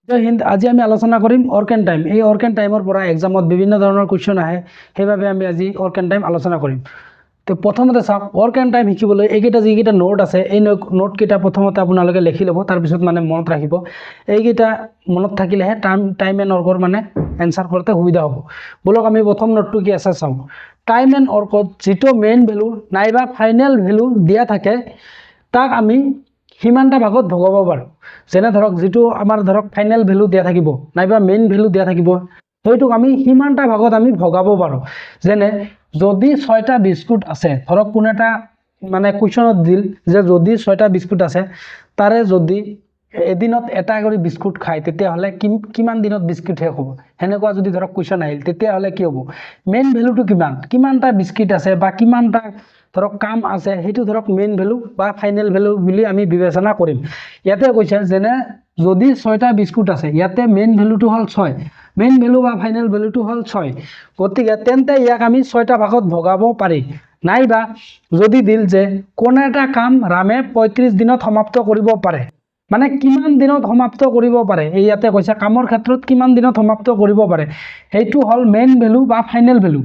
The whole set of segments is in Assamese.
জয় হিন্দ। আজি আমি আলোচনা কৰিম অৰ্কেন টাইম। এই অৰ্কেন টাইমৰ পৰা এক্সামত বিভিন্ন ধৰণৰ কুৱেশ্যন আহে, সেইবাবে আমি আজি অৰ্কেন টাইম আলোচনা কৰিম। তো প্ৰথমতে চাওক, অৰ্কেন টাইম শিকিবলৈ এইকেইটা যিকেইটা নোট আছে, এই নোটকেইটা প্ৰথমতে আপোনালোকে লিখি ল'ব, তাৰপিছত মানে মনত ৰাখিব। এইকেইটা মনত থাকিলেহে টাইম এণ্ড অৰ্কৰ মানে এনচাৰ কৰোঁতে সুবিধা হ'ব। বলক আমি প্ৰথম নোটটো কি আছে চাওঁ। টাইম এণ্ড অৰ্কত যিটো মেইন ভেলু নাইবা ফাইনেল ভেলু দিয়া থাকে, তাক আমি সিমানটা ভাগত ভগাব পাৰোঁ। যেনে ধৰক যিটো আমাৰ ধৰক ফাইনেল ভেলু দিয়া থাকিব নাইবা মেইন ভেলু দিয়া থাকিব, সেইটোক আমি সিমানটা ভাগত আমি ভগাব পাৰোঁ। যেনে যদি 6টা বিস্কুট আছে, ধৰক কোনো এটা মানে কুৱেশ্যনত দিল যে যদি 6টা বিস্কুট আছে, তাৰে যদি এদিনত এটা কৰি বিস্কুট খায়, তেতিয়াহ'লে কিমান দিনত বিস্কুট শেষ হ'ব। সেনেকুৱা যদি ধৰক কুৱেশ্যন আহিল, তেতিয়াহ'লে কি হ'ব, মেইন ভেলুটো কিমানটা বিস্কুট আছে বা কিমানটা ধৰক কাম আছে, সেইটো ধৰক মেইন ভেলু বা ফাইনেল ভেলু বুলি আমি বিবেচনা কৰিম। ইয়াতে কৈছে যেনে যদি 6টা বিস্কুট আছে, ইয়াতে মেইন ভেলুটো হ'ল 6, মেইন ভেলু বা ফাইনেল ভেলুটো হ'ল 6। গতিকে তেন্তে ইয়াক আমি 6টা ভাগত ভগাব পাৰি। নাইবা যদি দিল যে কোনো এটা কাম ৰামে 35 দিনত সমাপ্ত কৰিব পাৰে, মানে কিমান দিনত সমাপ্ত কৰিব পাৰে, এই ইয়াতে কৈছে কামৰ ক্ষেত্ৰত কিমান দিনত সমাপ্ত কৰিব পাৰে, সেইটো হ'ল মেইন ভেলু বা ফাইনেল ভেলু।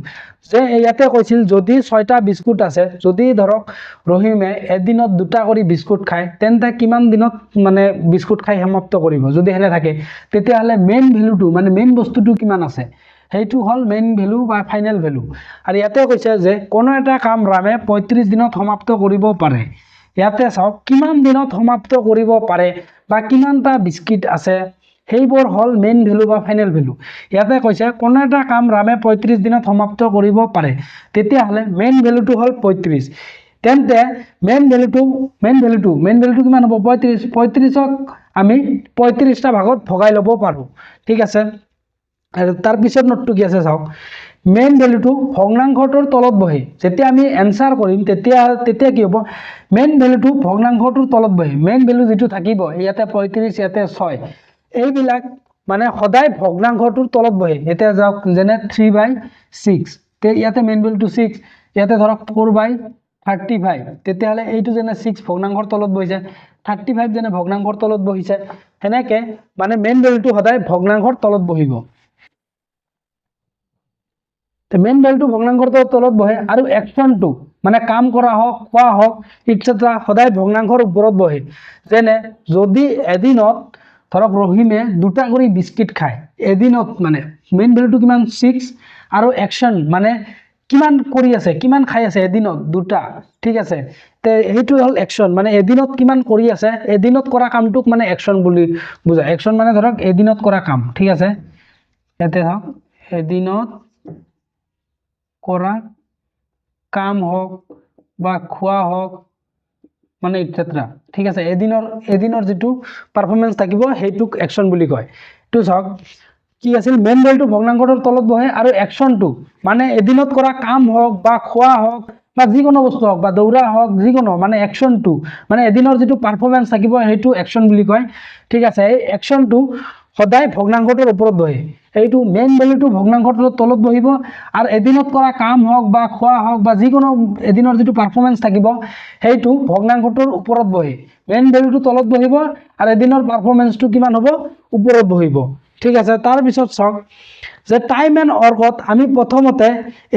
যে ইয়াতে কৈছিল যদি 6টা বিস্কুট আছে, যদি ধৰক ৰহিমে এদিনত 2টা কৰি বিস্কুট খায়, তেন্তে কিমান দিনত মানে বিস্কুট খাই সমাপ্ত কৰিব। যদি সেনে থাকে, তেতিয়াহ'লে মেইন ভেলুটো মানে মেইন বস্তুটো কিমান আছে, সেইটো হ'ল মেইন ভেলু বা ফাইনেল ভেলু। আৰু ইয়াতে কৈছে যে কোনো এটা কাম ৰামে 35 দিনত সমাপ্ত কৰিব পাৰে। ইয়াতে চাওক কিমান দিনত সমাপ্ত কৰিব পাৰে বা কিমানটা বিস্কিট আছে, সেইবোৰ হ'ল মেইন ভেলু বা ফাইনেল ভেলু। ইয়াতে কৈছে কোনো এটা কাম ৰামে 35 দিনত সমাপ্ত কৰিব পাৰে, তেতিয়াহ'লে মেইন ভেলুটো হ'ল 35। তেন্তে মেইন ভেলুটো কিমান হ'ব, 35। 35ক আমি 35টা ভাগত ভগাই ল'ব পাৰোঁ। ঠিক আছে। আৰু তাৰপিছত নোটটো কি আছে চাওক, মেইন ভেলুটো ভগ্নাংশটোৰ তলত বহে। যেতিয়া আমি এনচাৰ কৰিম, তেতিয়া কি হ'ব, মেইন ভেলুটো ভগ্নাংশটোৰ তলত বহে। মেইন ভেলু যিটো থাকিব, ইয়াতে 35, ইয়াতে 6, এইবিলাক মানে সদায় ভগ্নাংশটোৰ তলত বহে। এতিয়া যাওক যেনে 3/6, ইয়াতে মেইন ভেলুটো 6, ইয়াতে ধৰক 4/35, তেতিয়াহ'লে এইটো যেনে 6 ভগ্নাংশৰ তলত বহিছে, 35 যেনে ভগ্নাংশৰ তলত বহিছে, সেনেকে মানে মেইন ভেলুটো সদায় ভগ্নাংশৰ তলত বহিব। মেইন ভেলুটো ভগ্নাংশৰ তলত বহে। আৰু একশ্যনটো মানে কাম কৰা হওক, খোৱা হওক, ইটচেট্ৰা সদায় ভগ্নাংশৰ ওপৰত বহে। যেনে যদি এদিনত ধৰক ৰহিমে 2টা কৰি বিস্কিট খায়, এদিনত মানে মেইন ভেলুটো কিমান, 6, আৰু একশ্যন মানে কিমান কৰি আছে, কিমান খাই আছে এদিনত 2টা। ঠিক আছে, তে সেইটো হ'ল একশ্যন, মানে এদিনত কিমান কৰি আছে, এদিনত কৰা কামটোক মানে একশ্যন বুলি বুজায়। একশ্যন মানে ধৰক এদিনত কৰা কাম। ঠিক আছে, ইয়াতে ধৰক এদিনত কৰা কাম হওক বা খোৱা হওক, মানে ইটচেট্ৰা। ঠিক আছে, এদিনৰ যিটো পাৰফৰ্মেঞ্চ থাকিব, সেইটোক একশ্যন বুলি কয়। এইটো চাওক কি আছিল, মেইন ভেলুটো ভগ্নাংশটোৰ তলত বহে, আৰু একশ্যনটো মানে এদিনত কৰা কাম হওক বা খোৱা হওক বা যিকোনো বস্তু হওক বা দৌৰা হওক, যিকোনো মানে একশ্যনটো মানে এদিনৰ যিটো পাৰফৰ্মেঞ্চ থাকিব, সেইটো একশ্যন বুলি কয়। ঠিক আছে, এই একশ্যনটো সদায় ভগ্নাংশটোৰ ওপৰত বহে। এইটো মেইন ভেলুটো ভগ্নাংশটোৰ তলত বহিব, আৰু এদিনত কৰা কাম হওক বা খোৱা হওক বা যিকোনো এদিনৰ যিটো পাৰফৰ্মেঞ্চ থাকিব, সেইটো ভগ্নাংশটোৰ ওপৰত বহে। মেইন ভেলুটো তলত বহিব আৰু এদিনৰ পাৰফৰ্মেঞ্চটো কিমান হ'ব, ওপৰত বহিব। ঠিক আছে, তাৰপিছত চাওক যে টাইম এণ্ড অৰ্কত আমি প্ৰথমতে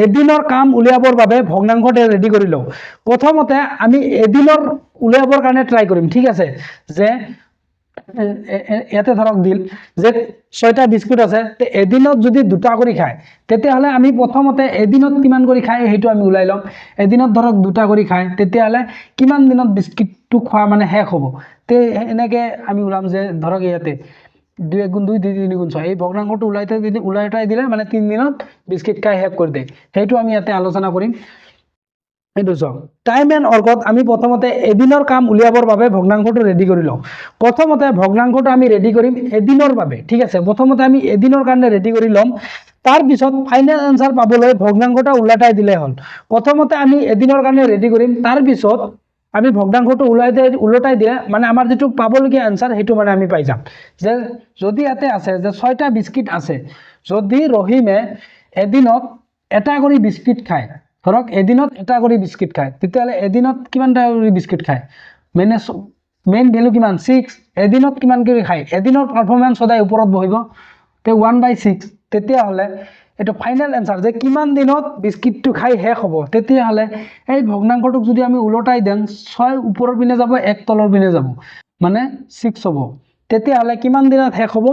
এদিনৰ কাম উলিয়াবৰ বাবে ভগ্নাংশটো ৰেডি কৰি লওঁ। প্ৰথমতে আমি এদিনৰ উলিয়াবৰ কাৰণে ট্ৰাই কৰিম। ঠিক আছে, যে ইয়াতে ধৰক দিল যে 6টা বিস্কুট আছে, এদিনত যদি 2টা কৰি খায়, তেতিয়াহ'লে আমি প্ৰথমতে এদিনত কিমান কৰি খায় সেইটো আমি ওলাই ল'ম। এদিনত ধৰক 2টা কৰি খায়, তেতিয়াহ'লে কিমান দিনত বিস্কিটটো খোৱা মানে শেষ হ'ব। তে এনেকৈ আমি ওলাম যে ধৰক ইয়াতে 2 × 2 2 3 × 6, এই ভগ্নাংশটো ওলাই দিলে মানে 3 দিনত বিস্কিট খাই শেষ কৰি দিয়ে। সেইটো আমি ইয়াতে আলোচনা কৰিম। এইটো চাওক, টাইম এণ্ড অৰ্কত আমি প্ৰথমতে এদিনৰ কাম উলিয়াবৰ বাবে ভগ্নাংশটো ৰেডি কৰি লওঁ। প্ৰথমতে ভগ্নাংশটো আমি ৰেডি কৰিম এদিনৰ বাবে। ঠিক আছে, প্ৰথমতে আমি এদিনৰ কাৰণে ৰেডি কৰি ল'ম। তাৰপিছত ফাইনেল এনচাৰ পাবলৈ ভগ্নাংশটো ওলোটাই দিলে হ'ল। প্ৰথমতে আমি এদিনৰ কাৰণে ৰেডি কৰিম, তাৰপিছত আমি ভগ্নাংশটো ওলোটাই দিলে মানে আমাৰ যিটো পাবলগীয়া এনচাৰ, সেইটো মানে আমি পাই যাম। যে যদি ইয়াতে আছে যে 6টা বিস্কিট আছে, যদি ৰহিমে এদিনত এটা কৰি বিস্কিট খায়, ধৰক এদিনত এটা কৰি বিস্কিট খায়, তেতিয়াহ'লে এদিনত কিমানটা কৰি বিস্কিট খায়, মানে মেইন ভ্যালু কিমান 6 এদিনত কিমান কৰি খায় এদিনৰ পাৰফৰম্যান্স সদায় ওপৰত বহিব তে 1/6 তেতিয়া হলে এটা ফাইনাল আনসার যে কিমান দিনত বিস্কিটটো খাই শেষ হ'ব তেতিয়া হলে এই ভগ্নাংশটোক যদি আমি উলটাই দেন 6 ওপৰৰ পিনে যাব 1 তলৰ পিনে যাব মানে 6 হ'ব তেতিয়া হলে কিমান দিনত শেষ হ'ব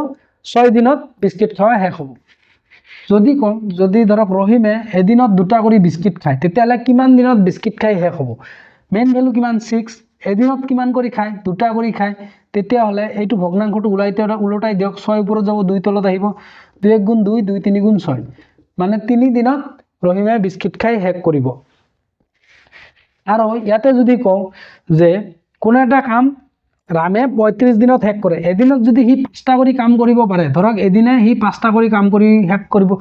6 দিনত বিস্কিট খাওয়া শেষ হ'ব যদি কম যদি ধৰক ৰহিমে এদিনত দুটা কৰি বিস্কিট খায় তেতিয়া হলে কিমান দিনত বিস্কিট খাই শেষ হ'ব মেইন ভ্যালু কিমান 6 এদিনত কিমান কৰি খায় দুটা কৰি খায় তেতিয়া হলে এইটো ভগ্নাংশটো উলটাই দিয়ক 6 ওপৰত যাব 2 তলত আহিব 2 1 গুণ 2 2 3 গুণ 6 মানে 3 দিনত ৰহিমে বিস্কিট খাই শেষ কৰিব আৰু ইয়াতে যদি কওঁ যে কোন এটা কাম ৰামে 35 দিনত শেষ কৰে এদিনত যদি হি 5টা কৰি কাম কৰিব পাৰে ধৰক এদিনে হি 5টা কৰি কাম কৰি শেষ কৰিব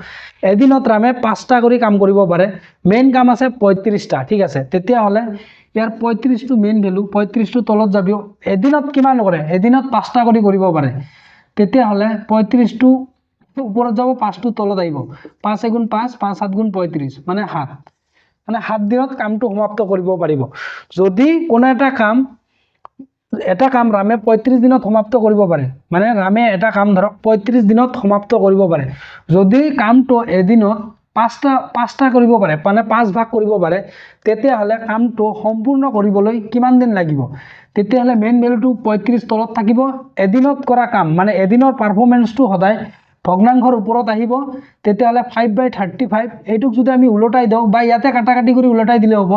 এদিনত ৰামে 5টা কৰি কাম কৰিব পাৰে মেইন কাম আছে 35টা ঠিক আছে তেতিয়া হলে ইয়াৰ 35 টো মেইন ভ্যালু 35 টো তলত যাবিও এদিনত কিমান কৰে এদিনত 5টা কৰি কৰিব পাৰে তেতিয়া হলে 35 টো ওপৰত যাব 5 টো তলত আহিব 5 গুণ 5 5 7 গুণ 35 মানে 7 মানে 7 দিনত কামটো সমাপ্ত কৰিব পাৰিব যদি কোন এটা কাম ৰামে 35 দিনত সমাপ্ত কৰিব পাৰে মানে ৰামে এটা কাম ধৰক 35 দিনত সমাপ্ত কৰিব পাৰে যদি কামটো এদিনত 5টা কৰিব পাৰে মানে 5 ভাগ কৰিব পাৰে তেতিয়া হলে কামটো সম্পূৰ্ণ কৰিবলৈ কিমান দিন লাগিব তেতিয়া হলে মেইন ভ্যালুটো 35 তলত থাকিব এদিনত কৰা কাম মানে এদিনৰ পাৰফৰম্যান্সটো সদায় ভগ্নাংশৰ ওপৰত আহিব তেতিয়া হলে 5/35 এইটোক যদি আমি উলটাই দাও বা ইয়াতে কাটাকাটি কৰি উলটাই দিলে হ'ব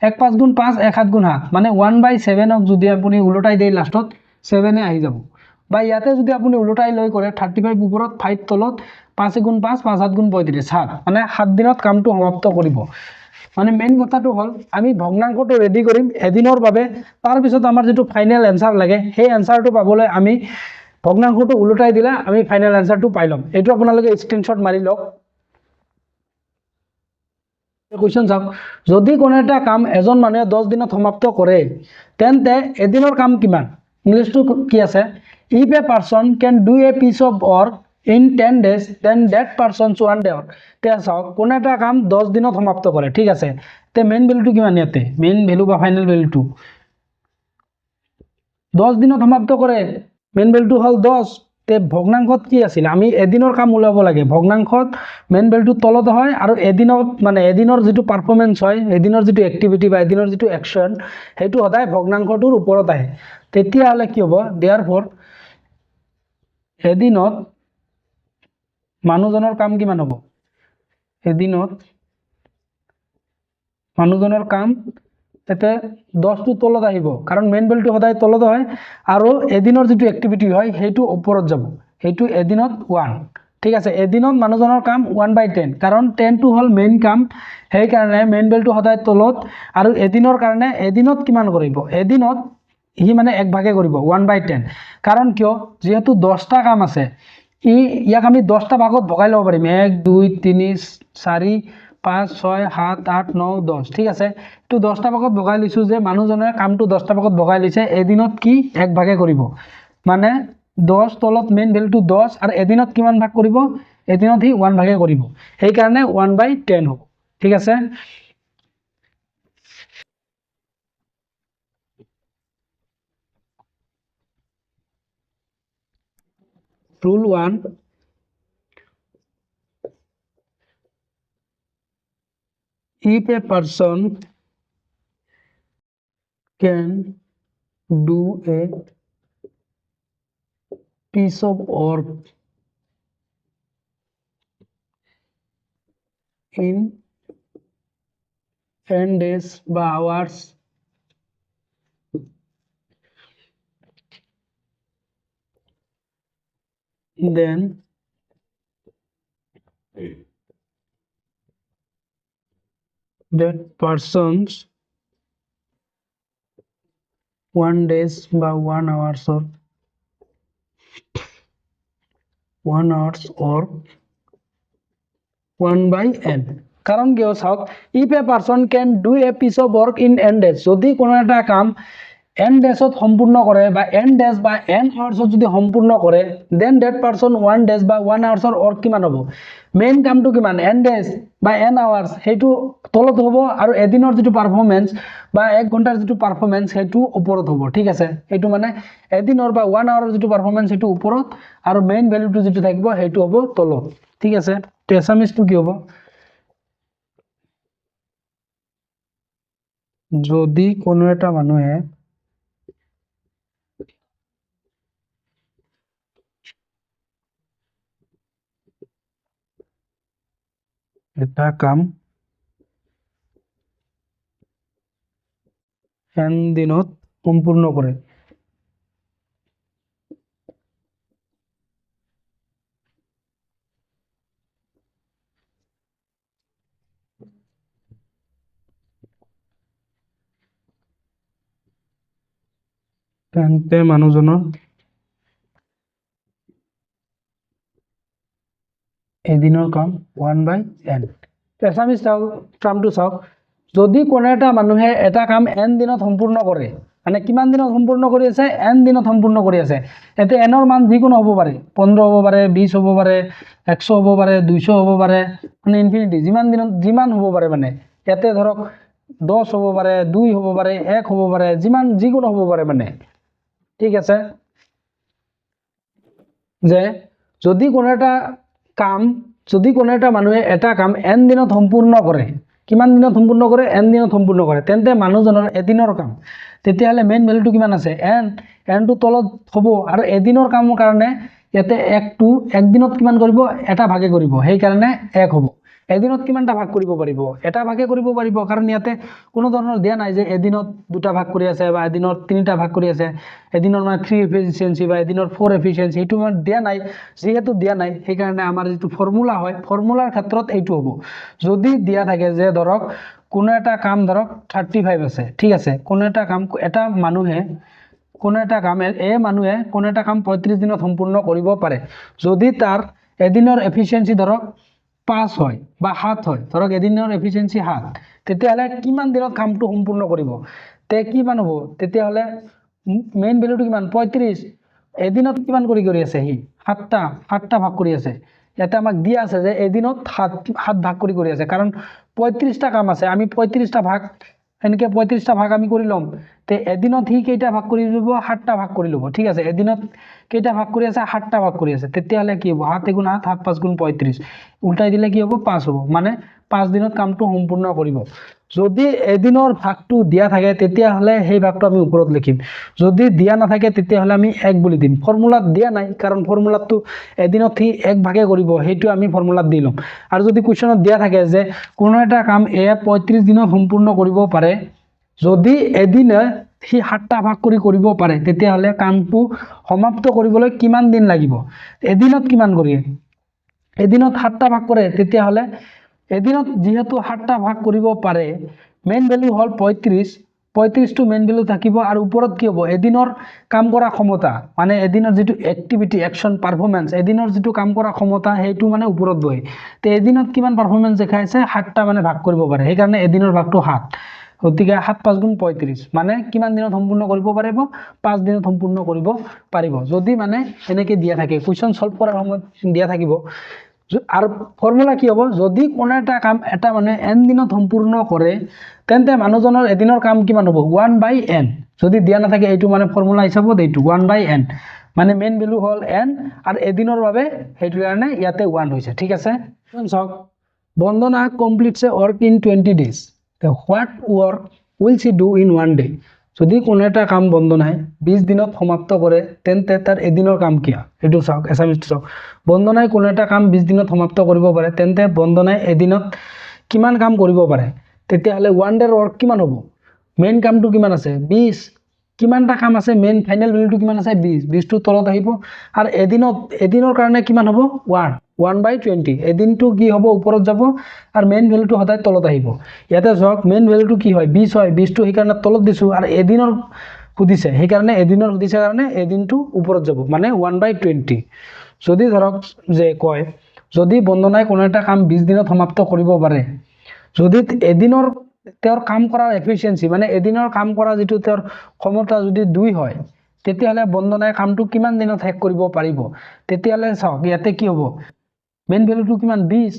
1 5 গুণ 5 1 7 গুণ 7 মানে 1/7 ক যদি আপুনি উলটাই দেই লাষ্টত 7 এ আহি যাব বা ইয়াতে যদি আপুনি উলটাই লৈ কৰে 35 ওপৰত 5 তলত 5 গুণ 5 5 7 গুণ 35 7 মানে 7 দিনত কামটো সমাপ্ত কৰিব মানে মেইন কথাটো হল আমি ভগ্নাংশটো ৰেডি কৰিম এদিনৰ বাবে তাৰ পিছত আমাৰ যেটো ফাইনাল আনসার লাগে সেই আনসারটো পাবলৈ আমি ভগ্নাংশটো উলটাই দিলে আমি ফাইনাল আনসারটো পাই লম এটো আপোনালোকে স্ক্রিনশট মাৰি লওক কোৱেশ্চন চাওক যদি কোনো এটা কাম এজন মানুহে 10 দিনত সমাপ্ত কৰে তেন্তে এদিনৰ কাম কিমান ইংলিশটো কি আছে if a person can do a piece of work in 10 days then that person's one day work তে চাওক কোন এটা কাম 10 দিনত সমাপ্ত কৰে ঠিক আছে তে মেইন ভ্যালুটো কিমান ইয়াতে মেইন ভ্যালু বা ফাইনাল ভ্যালুটো 10 দিনত সমাপ্ত কৰে মেইন ভ্যালুটো হল 10 তে ভগ্নাংশত কি আছিল আমি এদিনৰ কাম উলাব লাগে ভগ্নাংশত মেইন ভ্যালুটো তলত হয় আৰু এদিনত মানে এদিনৰ যেটো পাৰফৰম্যান্স হয় এদিনৰ যেটো অ্যাক্টিভিটি বা এদিনৰ যেটো অ্যাকশন হেতু সদায় ভগ্নাংশটোৰ ওপৰত আহে তেতিয়া হলে কি হ'ব দেয়াৰফৰ এদিনত মানুহজনৰ কাম কিমান হ'ব এদিনত মানুহজনৰ কাম এতে 10 টো তলত আহিব কাৰণ মেইন ভ্যালুটো সদায় তলত হয় আৰু এদিনৰ যেটো অ্যাক্টিভিটি হয় হেতু ওপৰত যাব হেতু এদিনত 1 ঠিক আছে এদিনত মানুহজনৰ কাম 1/10 কাৰণ 10 টো হল মেইন কাম সেই কাৰণে মেইন ভ্যালুটো সদায় তলত আৰু এদিনৰ কাৰণে এদিনত কিমান কৰিব এদিনত হি মানে এক ভাগে কৰিব 1/10 কাৰণ কিয় যেহেতু 10টা কাম আছে ইয়াক আমি 10টা ভাগত ভগাই লব পাৰিম 1 2 3 4 5 6 7 8 9 10 ঠিক আছে তো 10টা ভাগত ভগাই লিছো যে মানুহজনে কামটো 10টা ভাগত ভগাই লিছে এদিনত কি এক ভাগে কৰিব মানে 10 তলত মেইন ভ্যালুটো 10 আৰু এদিনত কিমান ভাগ কৰিব এদিনত হি 1 ভাগে কৰিব সেই কাৰণে 1/10 হ'ব ঠিক আছে rule 1 if a person can do a piece of work in 10 days by hours then that person's 1 days by 1 hours or 1 hours or 1/n কাৰণ কিয় চাওক if a person can do a piece of work in n days যদি কোনো এটা কাম n ডেজত সম্পূৰ্ণ কৰে বা n ডেজ বা n আৱাৰ্ছত যদি সম্পূৰ্ণ কৰে দেন ডেট পাৰ্চন 1 ডেজ বা 1 আৱাৰ্ছৰ ৱৰ্ক কিমান হ'ব মেইন কামটো কিমান n ডেজ বা n আৱাৰ্ছ সেইটো তলত হ'ব আৰু এদিনৰ যিটো পাৰফৰ্মেন্স বা 1 ঘণ্টাৰ যিটো পাৰফৰ্মেন্স সেইটো ওপৰত হ'ব ঠিক আছে সেইটো মানে এদিনৰ বা 1 আৱাৰৰ যিটো পাৰফৰ্মেন্স সেইটো ওপৰত আৰু মেইন ভ্যালুটো যিটো থাকিব সেইটো হ'ব তলত ঠিক আছে তো এছামিজটো কি হ'ব যদি কোনো এটা মানুহে এটা কাম n দিনত সম্পূৰ্ণ কৰে তেন্তে মানুহজনৰ এদিনৰ কাম 1/n এছামিজ টাৰ্মটো চাওক যদি কোনো এটা মানুহে এটা কাম n দিনত সম্পূৰ্ণ কৰে মানে কিমান দিনত সম্পূৰ্ণ কৰি আছে n দিনত সম্পূৰ্ণ কৰি আছে এতে n ৰ মান যিকোনো হ'ব পাৰে 15 হ'ব পাৰে 20 হ'ব পাৰে 100 হ'ব পাৰে 200 হ'ব পাৰে মানে ইনফিনিটি যিমান দিনত যিমান হ'ব পাৰে মানে ইয়াতে ধৰক 10 হ'ব পাৰে 2 হ'ব পাৰে 1 হ'ব পাৰে যিমান যিকোনো হ'ব পাৰে মানে ঠিক আছে যে যদি কোনো এটা কাম যদি কোনো এটা মানুহে এটা কাম n দিনত সম্পূৰ্ণ কৰে কিমান দিনত সম্পূৰ্ণ কৰে n দিনত সম্পূৰ্ণ কৰে তেন্তে মানুহজনৰ এদিনৰ কাম তেতিয়াহলে মেইন ভ্যালুটো কিমান আছে n টো তলত হ'ব আৰু এদিনৰ কামৰ কাৰণে ইয়াতে 1 টো এক দিনত কিমান কৰিব এটা ভাগে কৰিব সেই কাৰণে 1 হ'ব এদিনত কিমানটা ভাগ কৰিব পাৰিব এটা ভাগে কৰিব পাৰিব কাৰণ ইয়াতে কোনো ধৰণৰ দিয়া নাই যে এদিনত দুটা ভাগ কৰি আছে বা এদিনত তিনিটা ভাগ কৰি আছে এদিনৰ মানে 3 এফিচিয়েন্সি বা এদিনৰ 4 এফিচিয়েন্সি এইটো মানে দিয়া নাই যেহেতু দিয়া নাই সেই কাৰণে আমাৰ যেটো ফৰ্মুলা হয় ফৰ্মুলাৰ ক্ষেত্ৰত এইটো হ'ব যদি দিয়া থাকে যে ধৰক কোনো এটা কাম ধৰক 35 আছে ঠিক আছে কোনো এটা কাম এটা মানুহে কোনো এটা কাম মানুহে কোনো এটা কাম 35 দিনত সম্পূৰ্ণ কৰিব পাৰে যদি তাৰ এদিনৰ এফিচিয়েন্সি ধৰক 5 হয় বা 7 হয় ধৰক এদিনৰ এফিচিয়েন্সি 7 তেতিয়াহলে কিমান দিনত কামটো সম্পূৰ্ণ কৰিব তে কিমান হ'ব তেতিয়াহলে মেইন ভ্যালুটো কিমান 35 এদিনত কিমান কৰি আছে হি 7টা ভাগ কৰি আছে ইয়াতে আমাক দিয়া আছে যে এদিনত 7 ভাগ কৰি আছে কাৰণ 35টা কাম আছে আমি 35টা ভাগ এনেকে 35টা ভাগ আমি কৰি লম তে এদিনত হি কেইটা ভাগ কৰি লব 7টা ভাগ কৰি লব ঠিক আছে এদিনত কেইটা ভাগ কৰি আছে 7টা ভাগ কৰি আছে তেতিয়াহলে কি হ'ব 7 গুণ 7 7 5 গুণ 35 উল্টাই দিলে কি হ'ব 5 হ'ব মানে 5 দিনত কামটো সম্পূৰ্ণ কৰিব যদি এদিনৰ ভাগটো দিয়া থাকে তেতিয়াহলে সেই ভাগটো আমি ওপৰত লিখিম যদি দিয়া নাথাকে তেতিয়াহলে আমি 1 বুলি দিম ফৰ্মুলাত দিয়া নাই কাৰণ ফৰ্মুলাটো এদিনত হি 1 ভাগে কৰিব হেতু আমি ফৰ্মুলাত দি লম আৰু যদি কোৱেশ্চনত দিয়া থাকে যে কোনো এটা কাম 35 দিনত সম্পূৰ্ণ কৰিব পাৰে যদি এদিনে হি 7টা ভাগ কৰিব পাৰে তেতিয়াহলে কামটো সমাপ্ত কৰিবলৈ কিমান দিন লাগিব এদিনত কিমান কৰি এদিনত 7টা ভাগ কৰে তেতিয়াহলে এদিনত যেহেতু 7টা ভাগ কৰিব পাৰে মেইন ভ্যালু হল 35 টো মেইন ভ্যালু থাকিব আৰু ওপৰত কি হ'ব এদিনৰ কাম কৰা ক্ষমতা মানে এদিনৰ যেটো এক্টিভিটি অ্যাকশন পাৰফৰম্যান্স এদিনৰ যেটো কাম কৰা ক্ষমতা হেতু মানে ওপৰত বহে তে এদিনত কিমান পাৰফৰম্যান্স দেখাইছে 7টা মানে ভাগ কৰিব পাৰে সেই কাৰণে এদিনৰ ভাগটো 7 গতিকে 7 5 গুণ 35 মানে কিমান দিনত সম্পূৰ্ণ কৰিব পাৰিব 5 দিনত সম্পূৰ্ণ কৰিব পাৰিব যদি মানে এনেকে দিয়া থাকে কোৱেশ্চন সলভ কৰাৰ সময়ত দিয়া থাকিব আর ফর্মুলা কি হ'ব যদি কোনো এটা কাম এটা মানে n দিনত সম্পূৰ্ণ কৰে তেন্তে মানুহজনৰ এদিনৰ কাম কিমান হ'ব 1/n যদি দিয়া না থাকে এইটো মানে ফর্মুলা হিচাপত এইটো 1/n মানে মেইন ভ্যালু হল n আর এদিনৰ বাবে হেতু কাৰণে ইয়াতে 1 হৈছে ঠিক আছে চাওক Bandana completes a work in 20 days the what work will she do in 1 day যদি কোনো এটা কাম বন্দনাই 20 দিনত সমাপ্ত কৰে তেন্তে তাৰ এদিনৰ কাম কি এটো চাওক এছামিজটো চাওক বন্দনাই কোনো এটা কাম 20 দিনত সমাপ্ত কৰিব পাৰে তেন্তে বন্দনাই এদিনত কিমান কাম কৰিব পাৰে তেতিয়াহলে 1 ডে ওয়ার্ক কিমান হ'ব মেইন কামটো কিমান আছে 20 কিমানটা কাম আছে মেইন ফাইনাল ভ্যালুটো কিমান আছে 20 টো তলত আহিব আৰু এদিনৰ কাৰণে কিমান হ'ব 1/20 এদিনটো কি হ'ব ওপৰত যাব আৰু মেইন ভ্যালুটো সদায় তলত আহিব ইয়াতে জক মেইন ভ্যালুটো কি হয় 20 হয় 20 টো সেই কাৰণে তলত দিছো আৰু এদিনৰ খুদিছে সেই কাৰণে এদিনৰ খুদিছে কাৰণে এদিনটো ওপৰত যাব মানে 1/20 যদি ধৰক যে কয় যদি বন্দনাই কোনো এটা কাম 20 দিনত সমাপ্ত কৰিব পাৰে যদি এদিনৰ তেওঁৰ কাম কৰাৰ এফিচিয়েঞ্চি মানে এদিনৰ কাম কৰা যিটো তেওঁৰ ক্ষমতা যদি 2 হয় তেতিয়াহ'লে বন্দনাই কামটো কিমান দিনত শেষ কৰিব পাৰিব তেতিয়াহ'লে চাওক ইয়াতে কি হ'ব মেইন ভ্যালুটো কিমান 20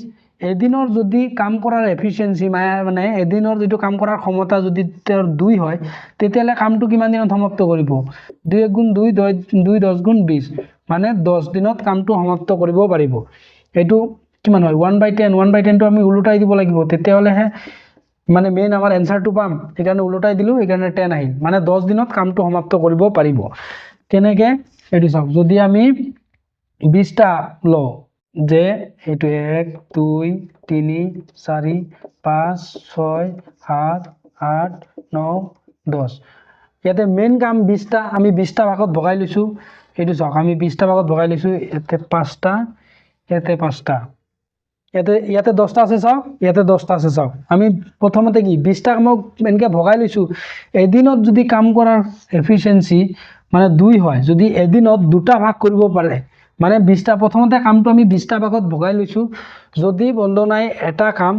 এদিনৰ যদি কাম কৰাৰ এফিচিয়েঞ্চি মানে এদিনৰ যিটো কাম কৰাৰ ক্ষমতা যদি তেওঁৰ 2 হয় তেতিয়াহ'লে কামটো কিমান দিনত সমাপ্ত কৰিব 2 * 2 2 10 * 20 মানে 10 দিনত কামটো সমাপ্ত কৰিব পাৰিব এইটো কিমান হয় 1/10 1/10 টো আমি উলটাই দিব লাগিব তেতিয়াহ'লেহে মানে মেইন আমাৰ এনসাৰটো পাম এখানে উলটাই দিলো এখানে 10 আহিল মানে 10 দিনত কামটো সমাপ্ত কৰিব পাৰিব কেনেকে এটো চাওক যদি আমি 20 টা লও যে এটো 1 2 3 4 5 6 7 8 9 10 ইয়াতে মেইন কাম 20 টা আমি 20 টা ভাগত ভগাই লৈছো এটো চাওক আমি 20 টা ভাগত ভগাই লৈছো এতে 5 টা এতে 5 টা ইয়াতে 10 টা আছে চাওক ইয়াতে 10 টা আছে চাওক আমি প্রথমতে কি 20 টা কামক এনেকে ভগাই লৈছো এদিনত যদি কাম কৰাৰ এফিচিয়েঞ্চি মানে 2 হয় যদি এদিনত দুটা ভাগ কৰিব পাৰে মানে 20 টা প্রথমতে কামটো আমি 20 টা ভাগত ভগাই লৈছো যদি বন্দনাই এটা কাম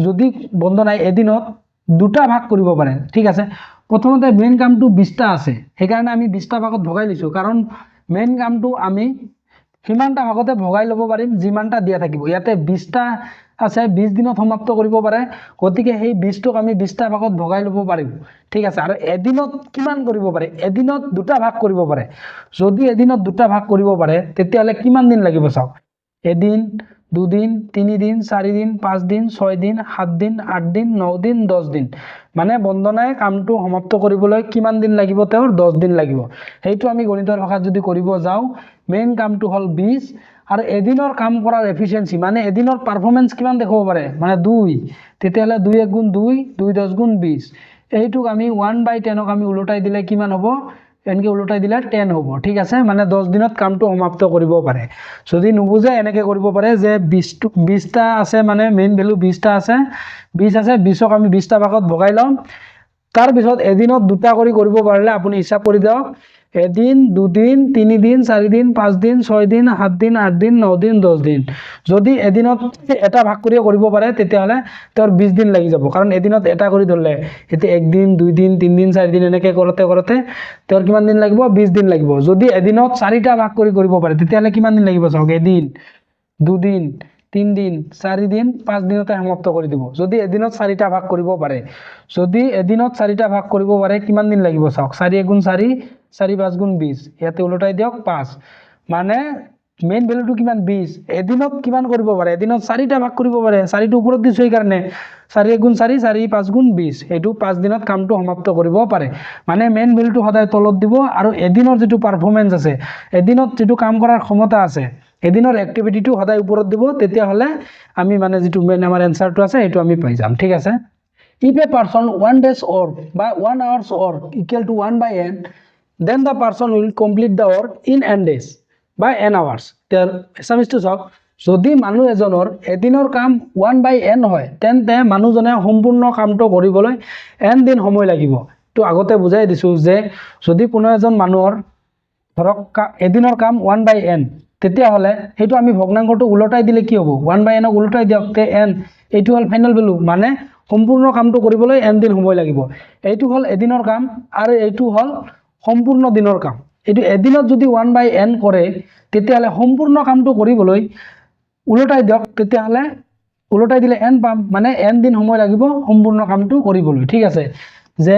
যদি বন্দনাই এদিনত দুটা ভাগ কৰিব পাৰে ঠিক আছে প্ৰথমতে মেইন কামটো 20 টা আছে সেই কাৰণে আমি 20 টা ভাগত ভগাই লৈছো কাৰণ মেইন কামটো আমি সিমানটা ভাগতে ভগাই লব পাৰিম যিমানটা দিয়া থাকিব ইয়াতে 20 টা আছে 20 দিনত সমাপ্ত কৰিব পাৰে গতিকে সেই 20 টোক আমি 20 টা ভাগত ভগাই লব পাৰিম ঠিক আছে আৰু এদিনত কিমান কৰিব পাৰে এদিনত দুটা ভাগ কৰিব পাৰে যদি এদিনত দুটা ভাগ কৰিব পাৰে তেতিয়াহলে কিমান দিন লাগিব চাওক এদিন দুদিন তিনিদিন চাৰিদিন পাঁচদিন ছয়দিন সাতদিন আঠদিন নদিন 10 দিন মানে বন্দনাই কামটো সমাপ্ত কৰিবলৈ কিমান দিন লাগিব তেওঁৰ 10 দিন লাগিব সেইটো আমি গণিতৰ ভাষাত যদি কৰিব যাও মেইন কামটো হল 20 আৰু এদিনৰ কাম কৰাৰ এফিচিয়েঞ্চি মানে এদিনৰ পাৰফৰম্যান্স কিমান দেখাব পাৰে মানে 2 তেতিয়াহলে 2 * 1 = 2 2 10 * 20 এইটোক আমি 1/10 ক আমি উলটাই দিলে কিমান হ'ব এনেকে উলটাই দিলে 10 হ'ব ঠিক আছে মানে 10 দিনত কামটো সমাপ্ত কৰিব পাৰে যদি নুবুজে এনেকে কৰিব পাৰে যে 20 টা আছে মানে মেইন ভ্যালু 20 টা আছে 20 আছে 20 ক আমি 20 টা ভাগত ভগাই লম তাৰ পিছত এদিনত দুটা কৰি কৰিব পাৰিলে আপুনি হিসাব কৰি দিয়ক এদিন দুদিন তিনিদিন চাৰিদিন পাঁচদিন ছয়দিন সাতদিন আঠদিন নদিন 10 দিন যদি এদিনত এটা ভাগ কৰি কৰিব পাৰে তেতিয়াহলে তেওঁৰ 20 দিন লাগি যাব কাৰণ এদিনত এটা কৰি ধৰলে এতে একদিন দুইদিন তিনদিন চাৰিদিন এনেকে কৰতে কৰতে তেওঁৰ কিমান দিন লাগিব 20 দিন লাগিব যদি এদিনত চাৰিটা ভাগ কৰি কৰিব পাৰে তেতিয়াহলে কিমান দিন লাগিব চাওক এদিন দুদিন তিনদিন চাৰিদিন পাঁচ দিনতে সমাপ্ত কৰি দিব যদি এদিনত চাৰিটা ভাগ কৰিব পাৰে যদি এদিনত চাৰিটা ভাগ কৰিব পাৰে কিমান দিন লাগিব চাওক 4 * 4 4 5 * 20 ইয়াতে উলটাই দিয়ক 5 মানে মেইন ভ্যালুটো কিমান 20 এদিনত কিমান কৰিব পাৰে এদিনত চাৰিটা ভাগ কৰিব পাৰে চাৰিটো ওপৰত দিছো এই কাৰণে 4 * 4 4 5 * 20 এটো 5 দিনত কামটো সমাপ্ত কৰিব পাৰে মানে মেইন ভ্যালুটো সদায় তলত দিব আৰু এদিনৰ যেটো পাৰফৰম্যান্স আছে এদিনত যেটো কাম কৰাৰ ক্ষমতা আছে এদিনৰ এক্টিভিটিটো সদায় ওপৰত দিব তেতিয়া হলে আমি মানে যেটো মেইন আমাৰ এনসাৰটো আছে এটো আমি পাই যাম ঠিক আছে if a person 1 day's work by 1 hour's work equal to 1/n then the person will complete the work in n days by n hours there এছামিজটো চাওক যদি মানুহ এজনৰ এদিনৰ কাম 1/n হয় তেন্তে মানুহজনে সম্পূৰ্ণ কামটো কৰিবলৈ n দিন সময় লাগিব তো আগতে বুজাই দিছো যে যদি কোনো এজন মানুহৰ ধৰক এদিনৰ কাম 1/n তেতিয়া হলে হেতু আমি ভগ্নাংশটো উলটাই দিলে কি হ'ব 1/n ক উলটাই দিয়ক তে n এইটো হল ফাইনাল ভ্যালু মানে সম্পূৰ্ণ কামটো কৰিবলৈ n দিন সময় লাগিব এইটো হল এদিনৰ কাম আৰু এইটো হল সম্পূৰ্ণ দিনৰ কাম এটো এদিনত যদি 1/n কৰে তেতিয়া হলে সম্পূৰ্ণ কামটো কৰিবলৈ উলটাই দিয়ক তেতিয়া হলে উলটাই দিলে n পাম মানে n দিন সময় লাগিব সম্পূৰ্ণ কামটো কৰিবলৈ ঠিক আছে যে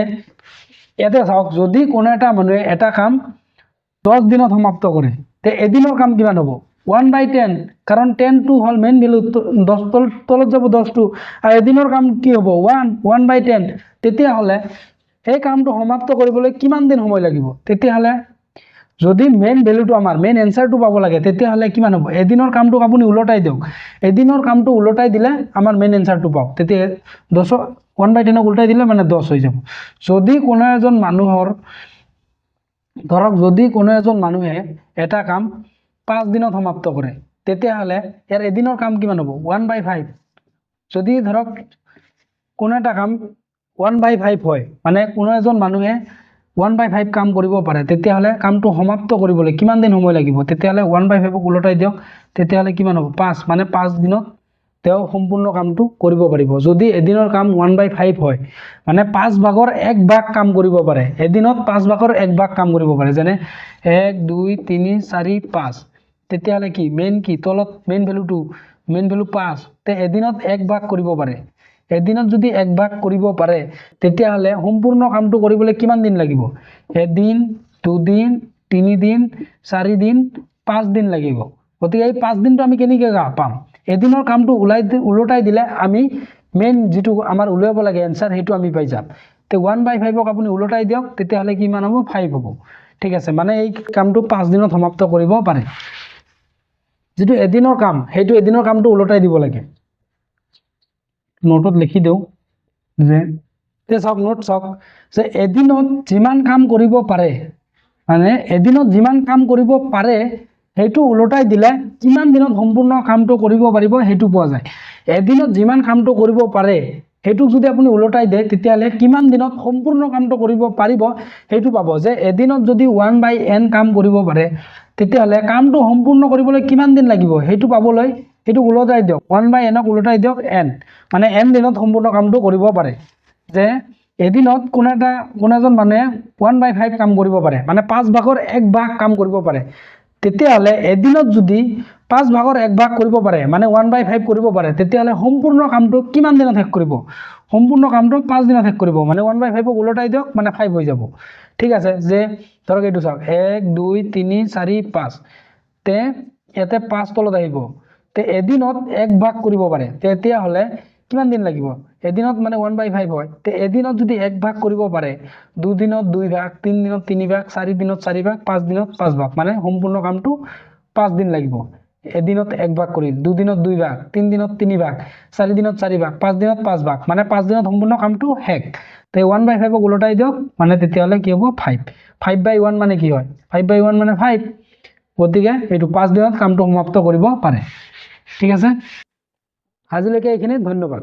ইয়াতে চাওক যদি কোনো এটা মানুহে এটা কাম 10 দিনত সমাপ্ত কৰে তে এদিনৰ কাম কিমান হ'ব 1/10 কাৰণ 10 টো হল মেইন ভ্যালু 10 তলত যাব 10 টো আৰু এদিনৰ কাম কি হ'ব 1/10 তেতিয়া হলে এই কামটো সমাপ্ত কৰিবলৈ কিমান দিন সময় লাগিব তেতিয়া হলে যদি মেইন ভ্যালুটো আমাৰ মেইন এনসাৰটো পাব লাগে তেতিয়া হলে কিমান হ'ব এদিনৰ কামটো আপুনি উলটাই দিয়ক এদিনৰ কামটো উলটাই দিলে আমাৰ মেইন এনসাৰটো পাও তেতিয়া 10 1/10 ক উলটাই দিলে মানে 10 হৈ যাব যদি কোনো এজন মানুহৰ ধৰক যদি কোনো এজন মানুহে এটা কাম 5 দিনত সমাপ্ত কৰে তেতিয়া হলে ইয়াৰ এদিনৰ কাম কিমান হ'ব 1/5 যদি ধৰক কোনো এটা কাম 1/5 হয় মানে কোনো এজন মানুহে 1/5 কাম কৰিব পাৰে তেতিয়া হলে কামটো সমাপ্ত কৰিবলৈ কিমান দিন সময় লাগিব তেতিয়া হলে 1/5 ক উলটাই দিয়ক তেতিয়া হলে কিমান হ'ব 5 মানে 5 দিনত তেওঁ সম্পূৰ্ণ কামটো কৰিব পাৰিব। যদি এদিনৰ কাম 1/5 হয় মানে 5 ভাগৰ 1 ভাগ কাম কৰিব পাৰে, এদিনত 5 ভাগৰ 1 ভাগ কাম কৰিব পাৰে, যেনে 1 2 3 4 5, তেতিয়াহ'লে কি মেইন কি তলত মেইন ভেলুটো মেইন ভেলু 5, তে এদিনত 1 ভাগ কৰিব পাৰে। এদিনত যদি 1 ভাগ কৰিব পাৰে তেতিয়াহ'লে সম্পূৰ্ণ কামটো কৰিবলৈ কিমান দিন লাগিব? এদিন, 2 দিন, 3 দিন, 4 দিন, 5 দিন লাগিব। গতিকে এই 5 দিনটো আমি কেনেকৈ পাম? এদিনৰ কামটো উলটাই দিলে আমি মেইন যিটো আমাৰ উলিয়াব লাগে এনসাৰ সেইটো আমি পাই যাম। তে 1/5ক আপুনি উলটাই দিয়ক, তেতিয়াহ'লে কিমান হ'ব? 5 হ'ব। ঠিক আছে, মানে এই কামটো 5 দিনত সমাপ্ত কৰিব পাৰে। যিটো এদিনৰ কাম সেইটো এদিনৰ কামটো উলটাই দিব লাগে। নোটত লিখি দিওঁ যে চাওক, নোট চাওক যে এদিনত যিমান কাম কৰিব পাৰে, মানে এদিনত যিমান কাম কৰিব পাৰে সেইটো উলটাই দিলে কিমান দিনত সম্পূৰ্ণ কামটো কৰিব পাৰিব সেইটো পোৱা যায়। এদিনত যিমান কামটো কৰিব পাৰে সেইটোক যদি আপুনি উলটাই দিয়ে তেতিয়াহ'লে কিমান দিনত সম্পূৰ্ণ কামটো কৰিব পাৰিব সেইটো পাব। যে এদিনত যদি 1/n কাম কৰিব পাৰে তেতিয়াহ'লে কামটো সম্পূৰ্ণ কৰিবলৈ কিমান দিন লাগিব সেইটো পাবলৈ সেইটো উলটাই দিয়ক, 1/nক উলটাই দিয়ক n, মানে n দিনত সম্পূৰ্ণ কামটো কৰিব পাৰে। যে এদিনত কোন এজন মানুহে 1/5 কাম কৰিব পাৰে, মানে 5 ভাগৰ 1 ভাগ কাম কৰিব পাৰে, তেতিয়াহ'লে এদিনত যদি 5 ভাগৰ 1 ভাগ কৰিব পাৰে মানে 1/5 কৰিব পাৰে, তেতিয়াহ'লে সম্পূৰ্ণ কামটো কিমান দিনত শেষ কৰিব? সম্পূৰ্ণ কামটো 5 দিনত শেষ কৰিব, মানে 1/5ক উলটাই দিয়ক, মানে 5 হৈ যাব। ঠিক আছে, যে ধৰক এইটো চাওক 1 2 3 4 5, তে ইয়াতে 5 তলত আহিব, তে এদিনত 1 ভাগ কৰিব পাৰে, তেতিয়াহ'লে কিমান দিন লাগিব? এদিনত মানে 1/5 হয়, তে এদিনত যদি 1 ভাগ কৰিব পাৰে, 2 দিনত 2 ভাগ, 3 দিনত 3 ভাগ, 4 দিনত 4 ভাগ, 5 দিনত 5 ভাগ, মানে সম্পূৰ্ণ কামটো 5 দিন লাগিব। এদিনত 1 ভাগ কৰি, 2 দিনত 2 ভাগ, 3 দিনত 3 ভাগ, 4 দিনত 4 ভাগ, 5 দিনত 5 ভাগ, মানে 5 দিনত সম্পূৰ্ণ কামটো শেষ। তে 1/5ক উলটাই দিয়ক, মানে তেতিয়াহ'লে কি হ'ব? 5। 5/1 মানে কি হয়? 5/1 মানে 5, গতিকে এইটো 5 দিনত কামটো সমাপ্ত কৰিব পাৰে। ঠিক আছে, আজিলৈকে এইখিনি, ধন্যবাদ।